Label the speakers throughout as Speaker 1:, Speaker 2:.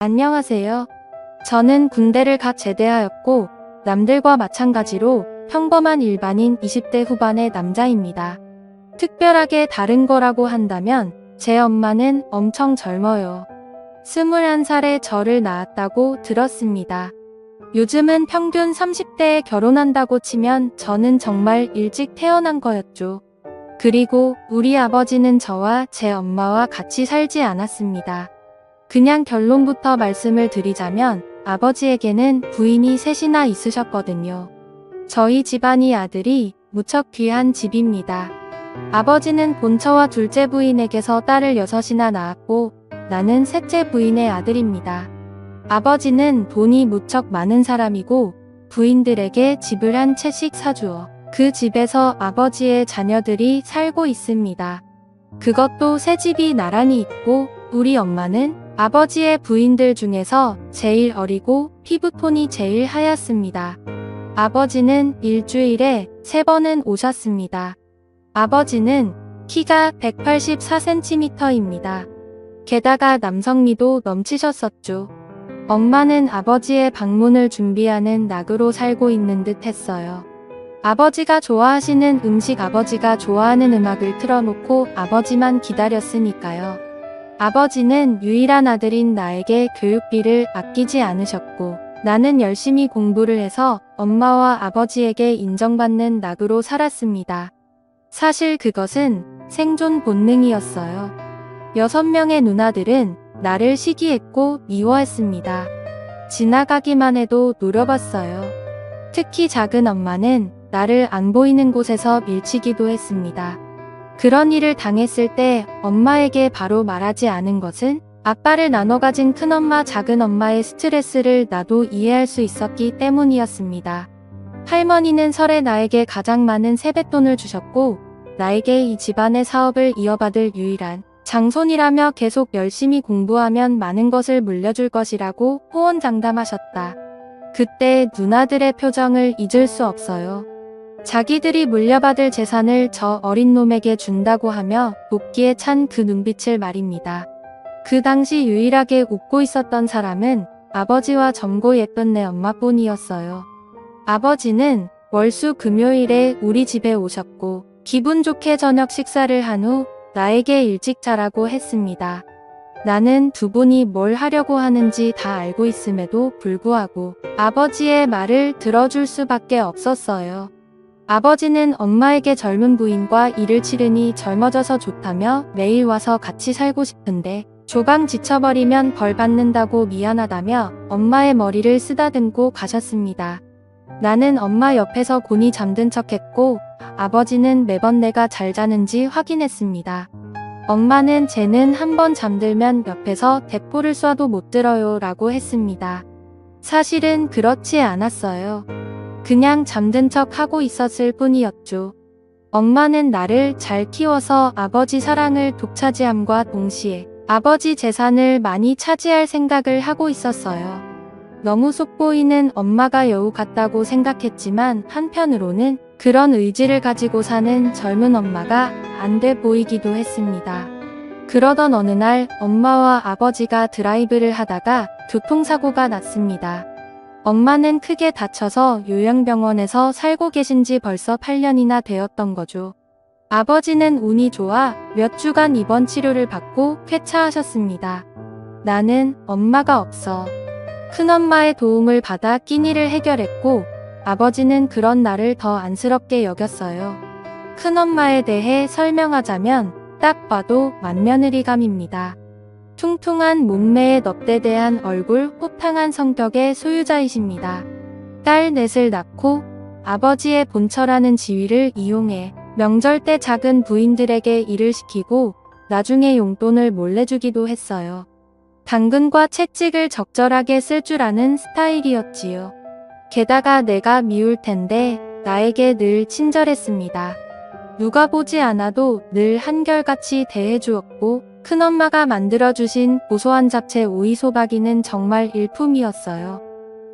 Speaker 1: 안녕하세요. 저는 군대를 갓 제대하였고 남들과 마찬가지로 평범한 일반인 20대 후반의 남자입니다. 특별하게 다른 거라고 한다면 제 엄마는 엄청 젊어요. 21살에 저를 낳았다고 들었습니다. 요즘은 평균 30대에 결혼한다고 치면 저는 정말 일찍 태어난 거였죠. 그리고 우리 아버지는 저와 제 엄마와 같이 살지 않았습니다. 그냥 결론부터 말씀을 드리자면 아버지에게는 부인이 셋이나 있으셨거든요. 저희 집안이 아들이 무척 귀한 집입니다. 아버지는 본처와 둘째 부인에게서 딸을 6이나 낳았고 나는 셋째 부인의 아들입니다. 아버지는 돈이 무척 많은 사람이고 부인들에게 집을 한 채씩 사주어 그 집에서 아버지의 자녀들이 살고 있습니다. 그것도 새 집이 나란히 있고 우리 엄마는 아버지의 부인들 중에서 제일 어리고 피부톤이 제일 하얗습니다. 아버지는 일주일에 3번은 오셨습니다. 아버지는 키가 184cm입니다. 게다가 남성미도 넘치셨었죠. 엄마는 아버지의 방문을 준비하는 낙으로 살고 있는 듯 했어요. 아버지가 좋아하시는 음식, 아버지가 좋아하는 음악을 틀어놓고 아버지만 기다렸으니까요. 아버지는 유일한 아들인 나에게 교육비를 아끼지 않으셨고 나는 열심히 공부를 해서 엄마와 아버지에게 인정받는 낙으로 살았습니다. 사실 그것은 생존 본능이었어요. 6명의 누나들은 나를 시기했고 미워했습니다. 지나가기만 해도 노려봤어요. 특히 작은 엄마는 나를 안 보이는 곳에서 밀치기도 했습니다. 그런 일을 당했을 때 엄마에게 바로 말하지 않은 것은 아빠를 나눠 가진 큰엄마, 작은엄마의 스트레스를 나도 이해할 수 있었기 때문이었습니다. 할머니는 설에 나에게 가장 많은 세뱃돈을 주셨고 나에게 이 집안의 사업을 이어받을 유일한 장손이라며 계속 열심히 공부하면 많은 것을 물려줄 것이라고 호언장담하셨다. 그때 누나들의 표정을 잊을 수 없어요. 자기들이 물려받을 재산을 저 어린 놈에게 준다고 하며 복기에 찬 그 눈빛을 말입니다. 그 당시 유일하게 웃고 있었던 사람은 아버지와 젊고 예쁜 내 엄마뿐이었어요. 아버지는 월수 금요일에 우리 집에 오셨고 기분 좋게 저녁 식사를 한 후 나에게 일찍 자라고 했습니다. 나는 두 분이 뭘 하려고 하는지 다 알고 있음에도 불구하고 아버지의 말을 들어줄 수밖에 없었어요. 아버지는 엄마에게 젊은 부인과 일을 치르니 젊어져서 좋다며 매일 와서 같이 살고 싶은데 조강 지쳐버리면 벌 받는다고 미안하다며 엄마의 머리를 쓰다듬고 가셨습니다. 나는 엄마 옆에서 곤히 잠든 척했고 아버지는 매번 내가 잘 자는지 확인했습니다. 엄마는 쟤는 한번 잠들면 옆에서 대포를 쏴도 못 들어요 라고 했습니다. 사실은 그렇지 않았어요. 그냥 잠든 척 하고 있었을 뿐이었죠. 엄마는 나를 잘 키워서 아버지 사랑을 독차지함과 동시에 아버지 재산을 많이 차지할 생각을 하고 있었어요. 너무 속보이는 엄마가 여우 같다고 생각했지만 한편으로는 그런 의지를 가지고 사는 젊은 엄마가 안 돼 보이기도 했습니다. 그러던 어느 날 엄마와 아버지가 드라이브를 하다가 교통사고가 났습니다. 엄마는 크게 다쳐서 요양병원에서 살고 계신 지 벌써 8년이나 되었던 거죠. 아버지는 운이 좋아 몇 주간 입원 치료를 받고 쾌차하셨습니다. 나는 엄마가 없어 큰엄마의 도움을 받아 끼니를 해결했고 아버지는 그런 나를 더 안쓰럽게 여겼어요. 큰엄마에 대해 설명하자면 딱 봐도 맏며느리감입니다. 퉁퉁한 몸매에 넙대대한 얼굴, 호탕한 성격의 소유자이십니다. 딸 넷을 낳고 아버지의 본처라는 지위를 이용해 명절 때 작은 부인들에게 일을 시키고 나중에 용돈을 몰래 주기도 했어요. 당근과 채찍을 적절하게 쓸 줄 아는 스타일이었지요. 게다가 내가 미울 텐데 나에게 늘 친절했습니다. 누가 보지 않아도 늘 한결같이 대해주었고 큰엄마가 만들어주신 고소한 잡채 오이소박이는 정말 일품이었어요.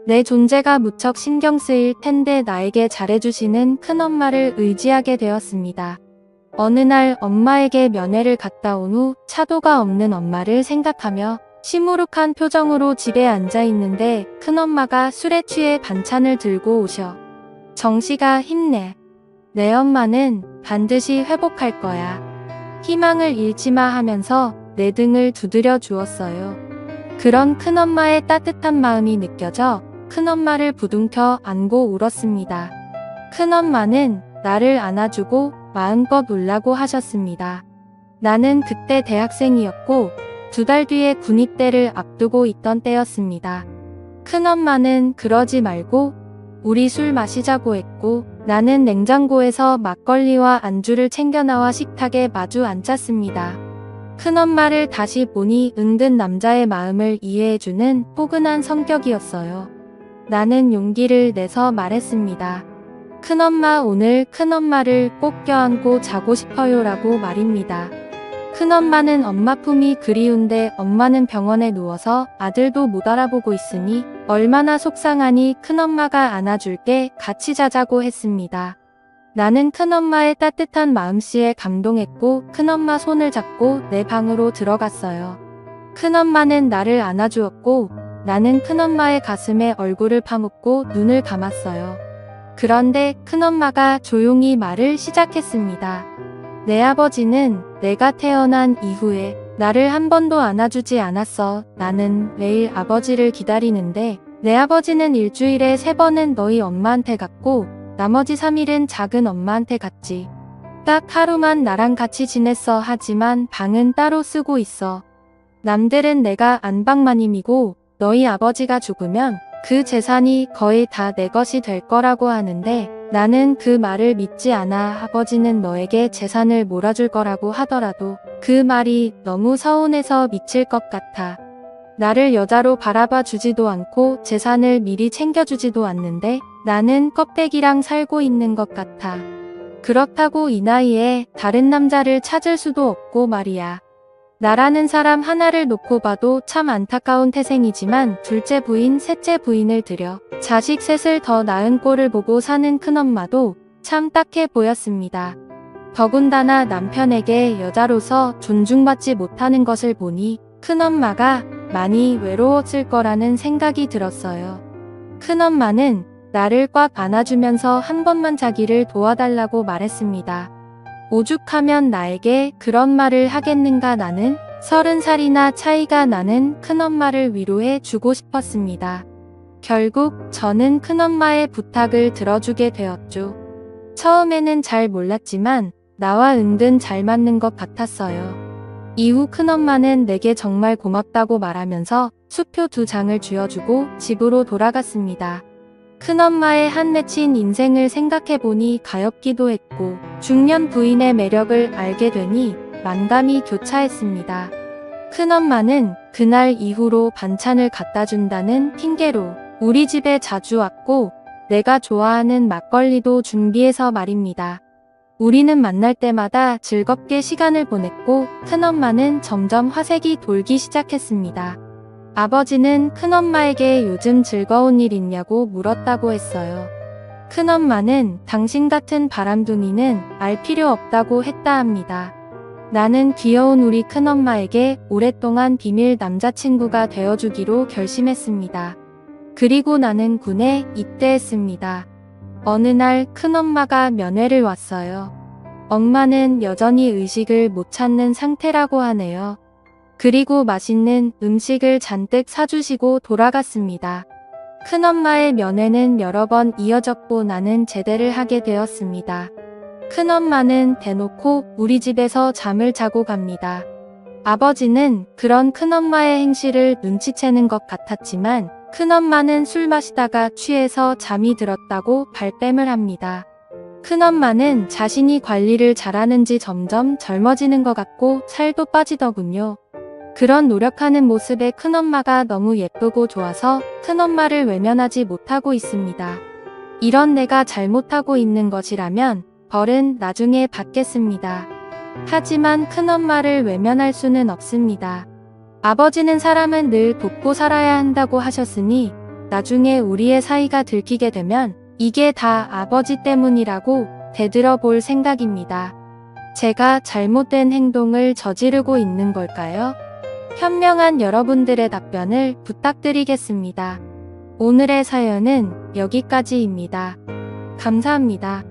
Speaker 1: 내 존재가 무척 신경 쓰일 텐데 나에게 잘해주시는 큰엄마를 의지하게 되었습니다. 어느 날 엄마에게 면회를 갔다 온 후 차도가 없는 엄마를 생각하며 시무룩한 표정으로 집에 앉아 있는데 큰엄마가 술에 취해 반찬을 들고 오셔. 정씨가 힘내. 내 엄마는 반드시 회복할 거야. 희망을 잃지 마 하면서 내 등을 두드려 주었어요. 그런 큰엄마의 따뜻한 마음이 느껴져 큰엄마를 부둥켜 안고 울었습니다. 큰엄마는 나를 안아주고 마음껏 울라고 하셨습니다. 나는 그때 대학생이었고 2달 뒤에 군입대를 앞두고 있던 때였습니다. 큰엄마는 그러지 말고 우리 술 마시자고 했고 나는 냉장고에서 막걸리와 안주를 챙겨 나와 식탁에 마주 앉았습니다. 큰엄마를 다시 보니 은근 남자의 마음을 이해해주는 포근한 성격이었어요. 나는 용기를 내서 말했습니다. 큰엄마, 오늘 큰엄마를 꼭 껴안고 자고 싶어요 라고 말입니다. 큰엄마는 엄마 품이 그리운데 엄마는 병원에 누워서 아들도 못 알아보고 있으니 얼마나 속상하니 큰엄마가 안아줄게, 같이 자자고 했습니다. 나는 큰엄마의 따뜻한 마음씨에 감동했고 큰엄마 손을 잡고 내 방으로 들어갔어요. 큰엄마는 나를 안아주었고 나는 큰엄마의 가슴에 얼굴을 파묻고 눈을 감았어요. 그런데 큰엄마가 조용히 말을 시작했습니다. 내 아버지는 내가 태어난 이후에 나를 한 번도 안아주지 않았어. 나는 매일 아버지를 기다리는데 내 아버지는 일주일에 3번은 너희 엄마한테 갔고 나머지 3일은 작은 엄마한테 갔지. 딱 하루만 나랑 같이 지냈어. 하지만 방은 따로 쓰고 있어. 남들은 내가 안방마님이고 너희 아버지가 죽으면 그 재산이 거의 다 내 것이 될 거라고 하는데 나는 그 말을 믿지 않아. 아버지는 너에게 재산을 몰아줄 거라고 하더라도 그 말이 너무 서운해서 미칠 것 같아. 나를 여자로 바라봐 주지도 않고 재산을 미리 챙겨주지도 않는데 나는 껍데기랑 살고 있는 것 같아. 그렇다고 이 나이에 다른 남자를 찾을 수도 없고 말이야. 나라는 사람 하나를 놓고 봐도 참 안타까운 태생이지만 둘째 부인, 셋째 부인을 들여 자식 셋을 더 낳은 꼴을 보고 사는 큰엄마도 참 딱해 보였습니다. 더군다나 남편에게 여자로서 존중받지 못하는 것을 보니 큰엄마가 많이 외로웠을 거라는 생각이 들었어요. 큰엄마는 나를 꽉 안아주면서 한 번만 자기를 도와달라고 말했습니다. 오죽하면 나에게 그런 말을 하겠는가. 나는 30살이나 차이가 나는 큰엄마를 위로해 주고 싶었습니다. 결국 저는 큰엄마의 부탁을 들어주게 되었죠. 처음에는 잘 몰랐지만 나와 은근 잘 맞는 것 같았어요. 이후 큰엄마는 내게 정말 고맙다고 말하면서 수표 2장을 쥐어주고 집으로 돌아갔습니다. 큰엄마의 한 맺힌 인생을 생각해보니 가엾기도 했고 중년 부인의 매력을 알게 되니 만감이 교차했습니다. 큰엄마는 그날 이후로 반찬을 갖다 준다는 핑계로 우리 집에 자주 왔고 내가 좋아하는 막걸리도 준비해서 말입니다. 우리는 만날 때마다 즐겁게 시간을 보냈고 큰엄마는 점점 화색이 돌기 시작했습니다. 아버지는 큰엄마에게 요즘 즐거운 일 있냐고 물었다고 했어요. 큰엄마는 당신 같은 바람둥이는 알 필요 없다고 했다 합니다. 나는 귀여운 우리 큰엄마에게 오랫동안 비밀 남자친구가 되어주기로 결심했습니다. 그리고 나는 군에 입대했습니다. 어느 날 큰엄마가 면회를 왔어요. 엄마는 여전히 의식을 못 찾는 상태라고 하네요. 그리고 맛있는 음식을 잔뜩 사주시고 돌아갔습니다. 큰엄마의 면회는 여러 번 이어졌고 나는 제대를 하게 되었습니다. 큰엄마는 대놓고 우리 집에서 잠을 자고 갑니다. 아버지는 그런 큰엄마의 행실을 눈치채는 것 같았지만 큰엄마는 술 마시다가 취해서 잠이 들었다고 발뺌을 합니다. 큰엄마는 자신이 관리를 잘하는지 점점 젊어지는 것 같고 살도 빠지더군요. 그런 노력하는 모습에 큰엄마가 너무 예쁘고 좋아서 큰엄마를 외면하지 못하고 있습니다. 이런 내가 잘못하고 있는 것이라면 벌은 나중에 받겠습니다. 하지만 큰엄마를 외면할 수는 없습니다. 아버지는 사람은 늘 돕고 살아야 한다고 하셨으니 나중에 우리의 사이가 들키게 되면 이게 다 아버지 때문이라고 되들어 볼 생각입니다. 제가 잘못된 행동을 저지르고 있는 걸까요? 현명한 여러분들의 답변을 부탁드리겠습니다. 오늘의 사연은 여기까지입니다. 감사합니다.